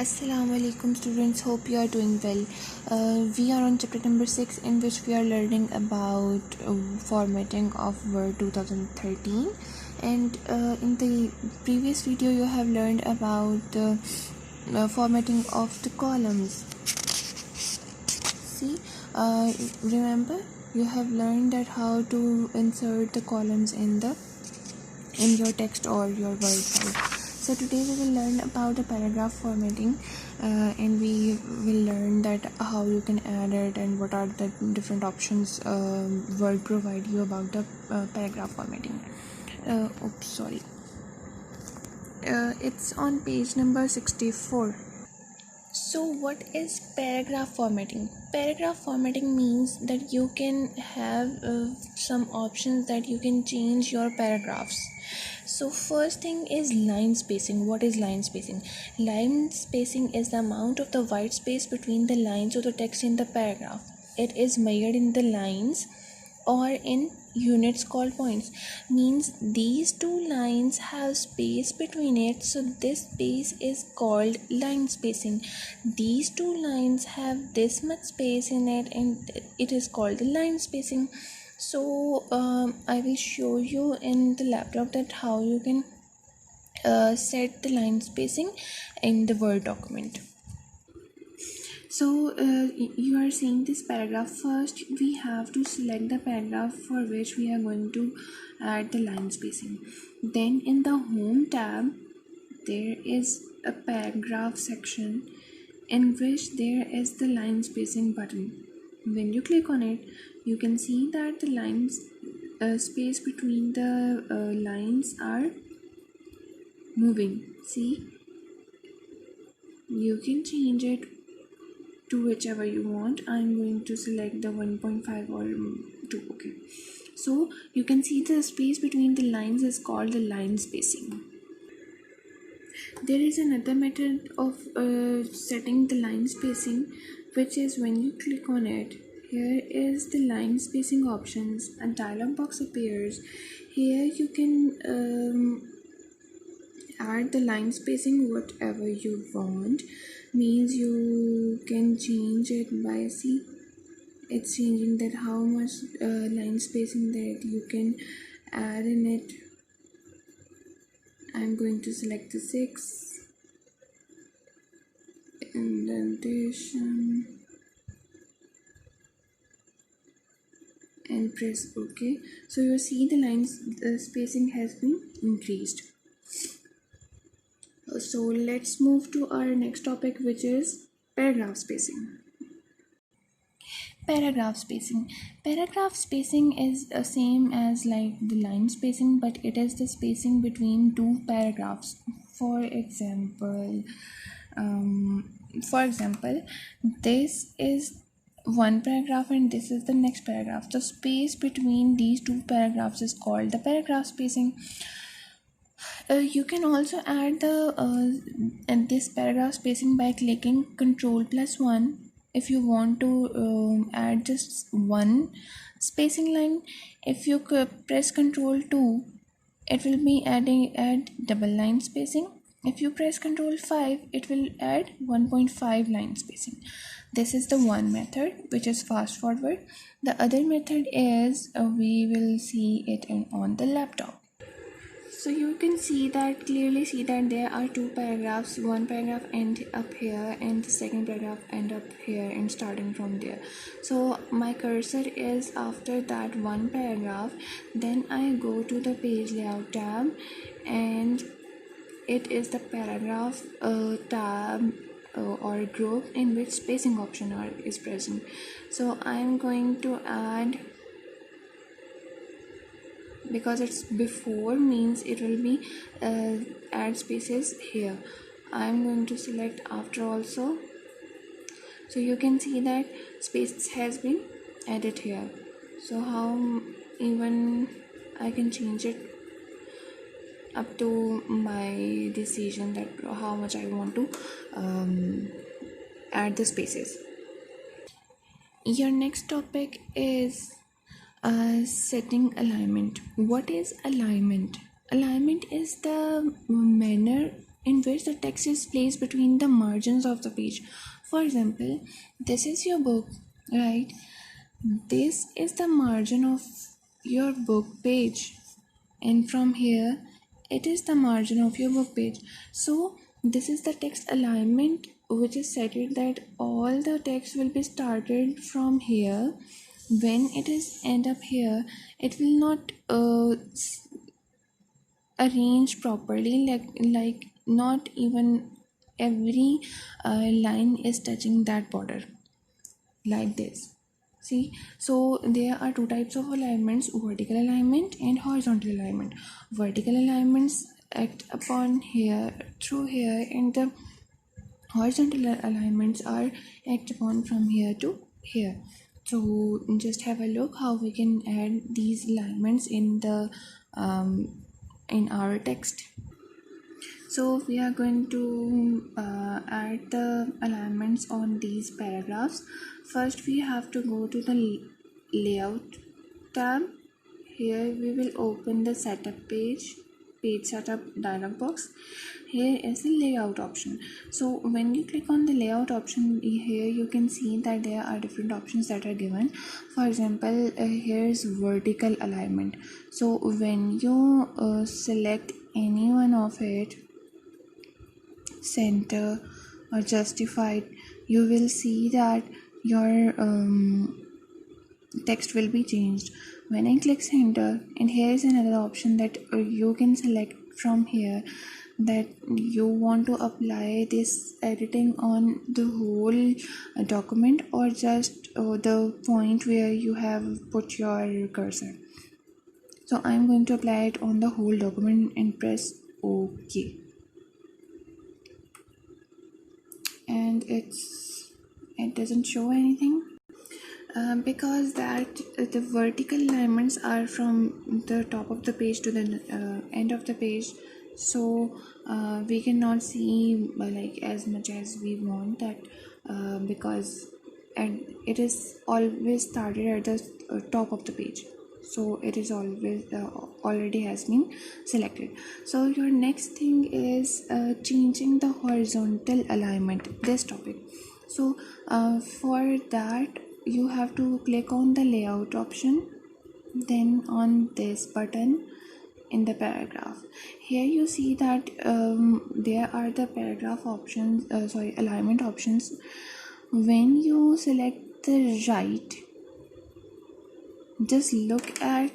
Assalamu alaikum students, hope you are doing well. We are on chapter number 6 in which we are learning about formatting of Word 2013, and in the previous video you have learned about the formatting of the columns. See, remember you have learned that how to insert the columns in your text or your Word file. So today we will learn about the paragraph formatting, and we will learn that how you can add it and what are the different options Word provide you about the paragraph formatting. It's on page number 64. So what is paragraph formatting? Paragraph formatting means that you can have some options that you can change your paragraphs. So first thing is line spacing. What is line spacing? Line spacing is the amount of the white space between the lines of the text in the paragraph. It is measured in the lines or in units called points. Means these two lines have space between it, so this space is called line spacing. These two lines have this much space in it and it is called the line spacing. So I will show you in the laptop that how you can set the line spacing in the Word document. So you are seeing this paragraph. First we have to select the paragraph for which we are going to add the line spacing. Then in the home tab there is a paragraph section in which there is the line spacing button. When you click on it, you can see that the lines space between the lines are moving. See, you can change it to whichever you want. I'm going to select the 1.5 or 2. Okay, so you can see the space between the lines is called the line spacing. There is another method of setting the line spacing, which is when you click on it, here is the line spacing options. A dialog box appears. Here you can add the line spacing whatever you want. Means you can change it by, see, it's changing that how much line spacing that you can add in it. I'm going to select the 6, indentation, and press OK. So you see the lines spacing has been increased. So let's move to our next topic, which is paragraph spacing. Paragraph spacing is the same as like the line spacing, but it is the spacing between two paragraphs. For example, this is one paragraph and this is the next paragraph. The space between these two paragraphs is called the paragraph spacing. You can also add this paragraph spacing by clicking Ctrl+1. If you want to add just one spacing line, if you press Ctrl+2, it will be add double line spacing. If you press Ctrl+5, it will add 1.5 line spacing. This is the one method which is fast forward. The other method is we will see it on the laptop. So you can clearly see that there are two paragraphs. One paragraph end up here and the second paragraph end up here and starting from there. So my cursor is after that one paragraph. Then I go to the page layout tab and it is the paragraph tab or group in which spacing option is present. So I am going to add, because it's before means it will be add spaces here. I'm going to select after also. So you can see that space has been added here. So how even I can change it up to my decision that how much I want to add the spaces. Your next topic is setting alignment. What is alignment? Alignment is the manner in which the text is placed between the margins of the page. For example, this is your book, right? This is the margin of your book page, and from here it is the margin of your book page. So this is the text alignment, which is stated that all the text will be started from here. When it is end up here, it will not arrange properly, like not even every line is touching that border, like this. See, so there are two types of alignments: vertical alignment and horizontal alignment. Vertical alignments act upon here through here, and the horizontal alignments are act upon from here to here. So just have a look how we can add these alignments in the in our text. So we are going to add the alignments on these paragraphs. First we have to go to the layout tab. Here we will open the setup page setup dialog box. Here is the layout option. So when you click on the layout option, here you can see that there are different options that are given. For example, here is vertical alignment. So when you select any one of it, center or justified, you will see that your text will be changed. When I click center, and here is another option that you can select from here, that you want to apply this editing on the whole document or just the point where you have put your cursor. So I'm going to apply it on the whole document and press OK. And it doesn't show anything because that the vertical alignments are from the top of the page to the end of the page. So we cannot see like as much as we want that, because and it is always started at the top of the page, so it is always already has been selected. So your next thing is changing the horizontal alignment, this topic. So for that you have to click on the layout option, then on this button in the paragraph. Here you see that there are the paragraph options, alignment options. When you select the right, just look at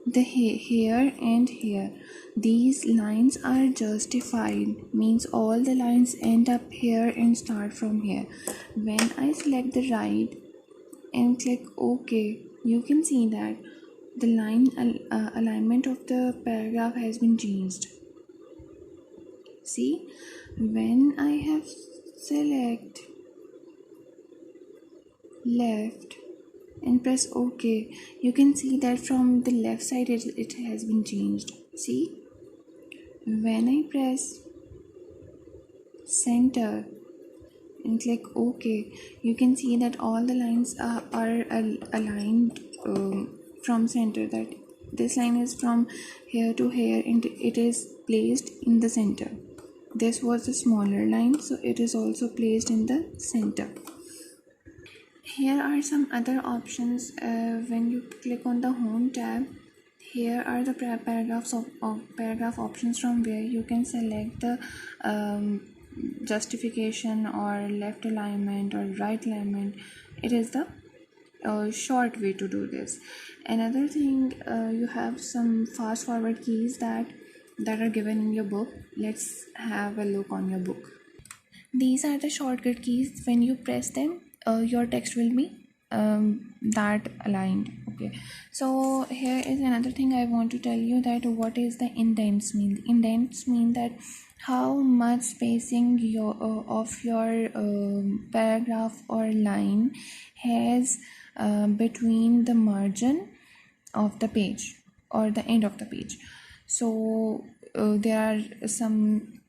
the here and here. These lines are justified, means all the lines end up here and start from here. When I select the right and click OK, you can see that the line alignment of the paragraph has been changed. See, when I have select left and press OK, you can see that from the left side it has been changed. See, when I press center and click OK, you can see that all the lines are aligned from center, that this line is from here to here and it is placed in the center. This was the smaller line, so it is also placed in the center. Here are some other options. When you click on the home tab, here are the paragraph options from where you can select the justification or left alignment or right alignment. It is the short way to do this. Another thing, you have some fast forward keys that are given in your book. Let's have a look on your book. These are the shortcut keys. When you press them, your text will be that aligned. Okay, so here is another thing I want to tell you, that what is the indents mean. Indents mean that how much spacing of your paragraph or line has between the margin of the page or the end of the page. So there are some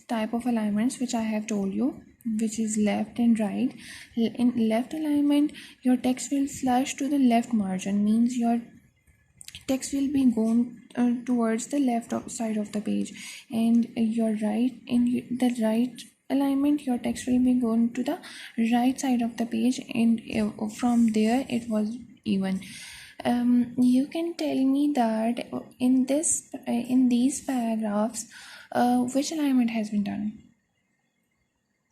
type of alignments which I have told you, which is left and right. In left alignment, your text will flush to the left margin, means your text will be going towards the side of the page, and your right in the right alignment your text will be going to the right side of the page, and from there it was even. You can tell me that in these paragraphs which alignment has been done.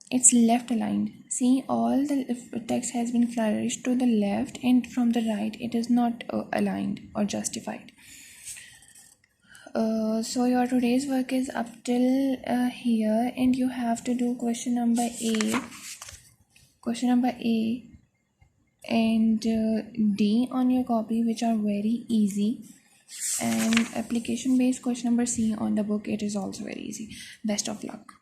It's left aligned. See, all the text has been flourished to the left, and from the right it is not aligned or justified. So your today's work is up till here, and you have to do question number A and D on your copy, which are very easy, and application based question number C on the book, it is also very easy. Best of luck.